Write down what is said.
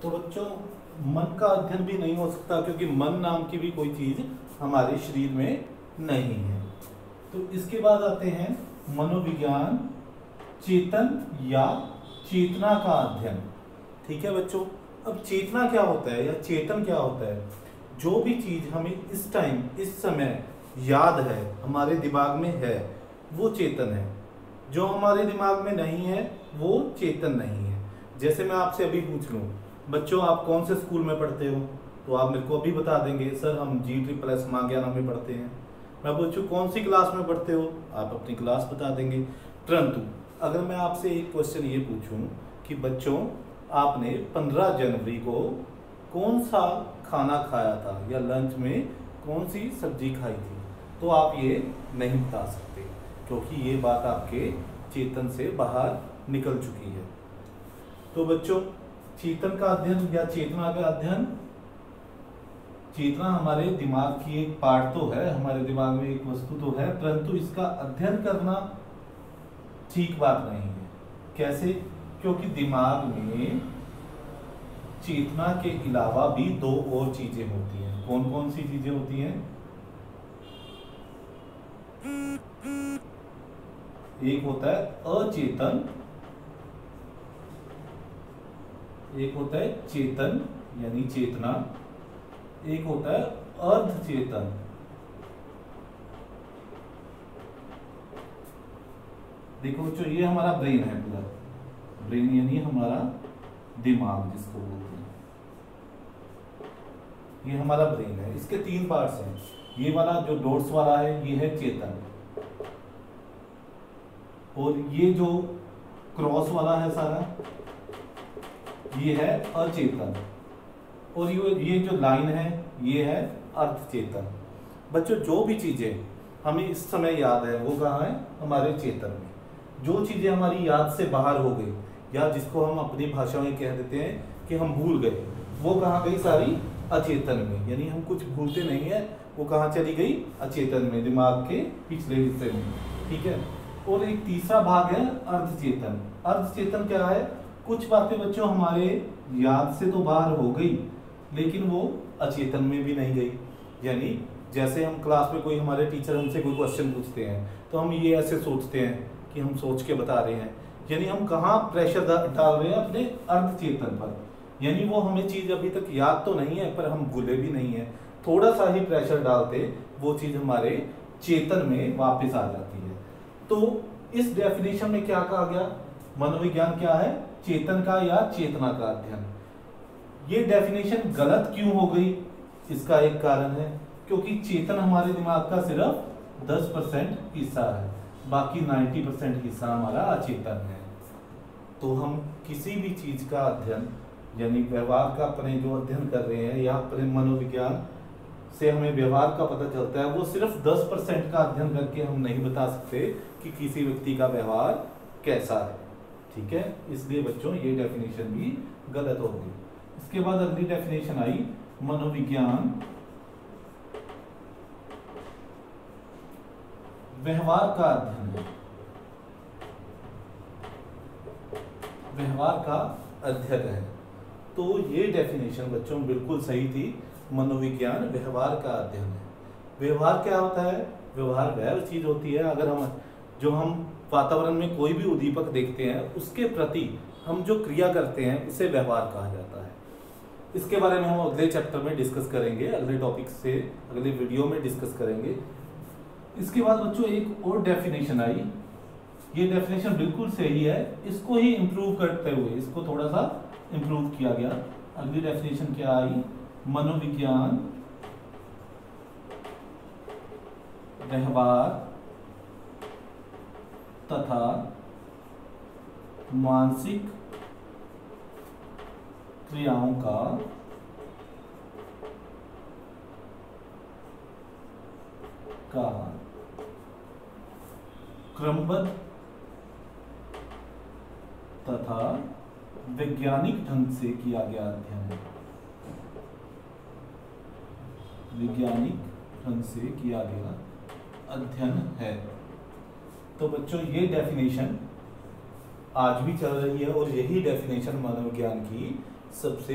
तो बच्चों मन का अध्ययन भी नहीं हो सकता, क्योंकि मन नाम की भी कोई चीज हमारे शरीर में नहीं है। तो इसके बाद आते हैं मनोविज्ञान, चेतन या चेतना का अध्ययन। ठीक है बच्चों, अब चेतना क्या होता है या चेतन क्या होता है? जो भी चीज हमें इस टाइम इस समय याद है, हमारे दिमाग में है, वो चेतन है। जो हमारे दिमाग में नहीं है वो चेतन नहीं है। जैसे मैं आपसे अभी पूछ लूं, बच्चों आप कौन से स्कूल में पढ़ते हो, तो आप मेरे को अभी बता देंगे सर हम GSS मांग्याना में पढ़ते हैं। मैं पूछूं कौन सी क्लास में पढ़ते हो, आप अपनी क्लास बता देंगे। परंतु अगर मैं आपसे एक क्वेश्चन ये पूछूं कि बच्चों आपने 15 जनवरी को कौन सा खाना खाया था या लंच में कौन सी सब्जी खाई थी, तो आप ये नहीं बता सकते, क्योंकि ये बात आपके चेतन से बाहर निकल चुकी है। तो बच्चों चेतन का अध्ययन या चेतना का अध्ययन, चेतना हमारे दिमाग की एक पार्ट तो है, हमारे दिमाग में एक वस्तु तो है, परंतु इसका अध्ययन करना ठीक बात नहीं है। कैसे? क्योंकि दिमाग में चेतना के अलावा भी दो और चीजें होती हैं। कौन कौन सी चीजें होती हैं? एक होता है अचेतन, एक होता है चेतन यानी चेतना, एक होता है अर्धचेतन। देखो बच्चों ये हमारा ब्रेन है, पूरा ब्रेन यानी हमारा दिमाग जिसको बोलते हैं, ये हमारा ब्रेन है। इसके 3 पार्ट्स हैं। ये वाला जो डॉट्स वाला है ये है चेतन, और ये जो क्रॉस वाला है सारा ये है अचेतन, और ये जो लाइन है ये है अर्धचेतन। बच्चों जो भी चीजें हमें इस समय याद है वो कहाँ है? हमारे चेतन में। जो चीजें हमारी याद से बाहर हो गई या जिसको हम अपनी भाषा में कह देते हैं कि हम भूल गए, वो कहाँ गई? सारी अचेतन में। यानी हम कुछ भूलते नहीं है, वो कहाँ चली गई? अचेतन में, दिमाग के पिछले हिस्से में। ठीक है। और एक तीसरा भाग है अर्धचेतन। अर्धचेतन क्या है? कुछ बातें बच्चों हमारे याद से तो बाहर हो गई लेकिन वो अचेतन में भी नहीं गई। यानी जैसे हम क्लास में कोई हमारे टीचर हमसे कोई क्वेश्चन पूछते हैं तो हम ये ऐसे सोचते हैं कि हम सोच के बता रहे हैं, यानी हम कहाँ प्रेशर डाल रहे हैं? अपने अर्धचेतन पर। यानी वो हमें चीज अभी तक याद तो नहीं है पर हम भूले भी नहीं है, थोड़ा सा ही प्रेशर डालते वो चीज हमारे चेतन में वापस आ जाती है। तो इस डेफिनेशन में क्या कहा गया? मनोविज्ञान क्या है? चेतन का या चेतना का अध्ययन। ये डेफिनेशन गलत क्यों हो गई? इसका एक कारण है क्योंकि चेतन हमारे दिमाग का सिर्फ 10% हिस्सा है, बाकी 90% हिस्सा हमारा अचेतन है। तो हम किसी भी चीज का अध्ययन यानी व्यवहार का अपने जो अध्ययन कर रहे हैं या अपने मनोविज्ञान से हमें व्यवहार का पता चलता है, वो सिर्फ 10% का अध्ययन करके हम नहीं बता सकते कि किसी व्यक्ति का व्यवहार कैसा है। ठीक है, इसलिए बच्चों ये डेफिनेशन भी गलत हो गई। इसके बाद अगली डेफिनेशन आई मनोविज्ञान व्यवहार का अध्ययन। व्यवहार का अध्ययन है। तो ये डेफिनेशन बच्चों बिल्कुल सही थी। मनोविज्ञान व्यवहार का अध्ययन है। व्यवहार क्या होता है? व्यवहार वह चीज होती है अगर हम वातावरण में कोई भी उद्दीपक देखते हैं उसके प्रति हम जो क्रिया करते हैं उसे व्यवहार कहा जाता है। इसके बारे में हम अगले चैप्टर में डिस्कस करेंगे, अगले टॉपिक से अगले वीडियो में डिस्कस करेंगे। इसके बाद बच्चों एक और डेफिनेशन आई, ये डेफिनेशन बिल्कुल सही है, इसको ही इम्प्रूव करते हुए इसको थोड़ा सा इम्प्रूव किया गया। अगली डेफिनेशन क्या आई? मनोविज्ञान व्यवहार तथा मानसिक क्रियाओं का क्रमबद्ध तथा वैज्ञानिक ढंग से किया गया अध्ययन है। वैज्ञानिक ढंग से किया गया अध्ययन है। तो बच्चों ये डेफिनेशन आज भी चल रही है और यही डेफिनेशन मनोविज्ञान की सबसे